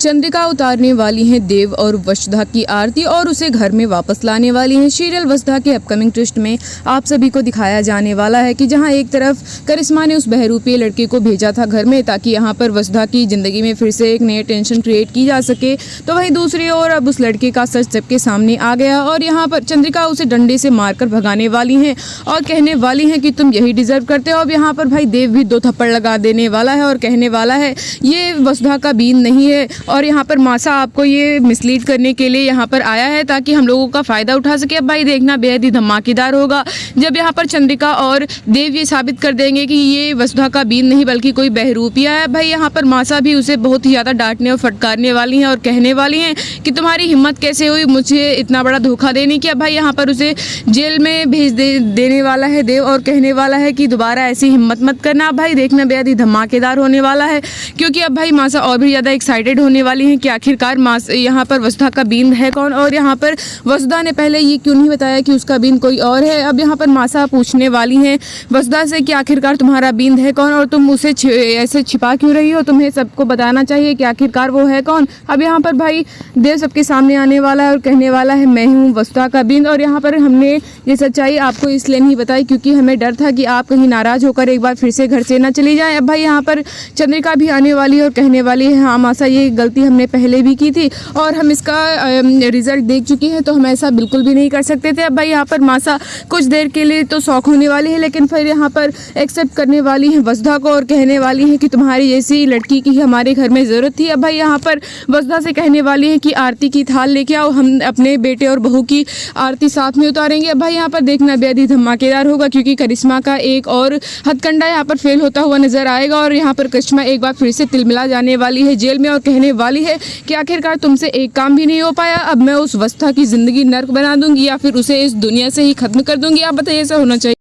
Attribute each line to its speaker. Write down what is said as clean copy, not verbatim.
Speaker 1: चंद्रिका उतारने वाली हैं देव और वसुधा की आरती और उसे घर में वापस लाने वाली हैं। सीरियल वसुधा के अपकमिंग ट्विस्ट में आप सभी को दिखाया जाने वाला है कि जहां एक तरफ करिश्मा ने उस बहरूपीय लड़के को भेजा था घर में ताकि यहां पर वसुधा की ज़िंदगी में फिर से एक नई टेंशन क्रिएट की जा सके, तो वहीं दूसरी ओर अब उस लड़के का सच सबके सामने आ गया और यहाँ पर चंद्रिका उसे डंडे से मारकर भगाने वाली हैं और कहने वाली हैं कि तुम यही डिजर्व करते हो। अब यहाँ पर भाई देव भी 2 थप्पड़ लगा देने वाला है और कहने वाला है ये वसुधा का बीन नहीं है और यहाँ पर मासा आपको ये मिसलीड करने के लिए यहाँ पर आया है ताकि हम लोगों का फ़ायदा उठा सके। अब भाई देखना बेहद ही धमाकेदार होगा जब यहाँ पर चंद्रिका और देव ये साबित कर देंगे कि ये वसुधा का बीन नहीं बल्कि कोई बहरूपिया है। भाई यहाँ पर मासा भी उसे बहुत ही ज़्यादा डांटने और फटकारने वाली हैं और कहने वाली हैं कि तुम्हारी हिम्मत कैसे हुई मुझे इतना बड़ा धोखा देने की। अब भाई यहाँ पर उसे जेल में भेज देने वाला है देव और कहने वाला है कि दोबारा ऐसी हिम्मत मत करना। अब भाई देखना बेहद ही धमाकेदार होने वाला है क्योंकि अब भाई मासा और भी ज़्यादा एक्साइटेड होने वाली हैं कि आखिरकार यहाँ पर वसुधा का बीन है कौन और यहाँ पर वसुधा ने पहले ये क्यों नहीं बताया कि उसका बीन कोई और है। अब यहाँ पर मासा पूछने वाली हैं वसुधा से कि आखिरकार तुम्हारा बीन है कौन और तुम उसे ऐसे छिपा क्यों रही हो, तुम्हें सबको बताना चाहिए कि आखिरकार वो है कौन। अब यहाँ पर भाई देव सबके सामने आने वाला है और कहने वाला है मैं हूँ वसुधा का बीन और यहाँ पर हमने ये सच्चाई आपको इसलिए नहीं बताई क्योंकि हमें डर था कि आप कहीं नाराज़ होकर एक बार फिर से घर से ना चली जाएं। अब भाई यहाँ पर चंद्रिका भी आने वाली है और कहने वाली है हाँ मासा ये गलती हमने पहले भी की थी और हम इसका रिजल्ट देख चुके हैं तो हम ऐसा बिल्कुल भी नहीं कर सकते थे। अब भाई यहाँ पर मासा कुछ देर के लिए तो शौक होने वाली है लेकिन फिर यहाँ पर एक्सेप्ट करने वाली है वसुधा को और कहने वाली है कि तुम्हारी जैसी लड़की की हमारे घर में ज़रूरत थी। अब भाई यहाँ पर वसुधा से कहने वाली है कि आरती की थाल लेके आओ, हम अपने बेटे और बहू की आरती साथ में उतारेंगे। अब भाई यहाँ पर देखना बेहद ही धमाकेदार होगा क्योंकि करिश्मा का एक और हथकंडा यहाँ पर फेल होता हुआ नजर आएगा और यहाँ पर करिश्मा एक बार फिर से तिलमिला जाने वाली है जेल में और कहने वाली है कि आखिरकार तुमसे एक काम भी नहीं हो पाया, अब मैं उस वसुधा की ज़िंदगी नर्क बना दूंगी या फिर उसे इस दुनिया से ही खत्म कर दूंगी। आप बताइए ऐसा होना चाहिए।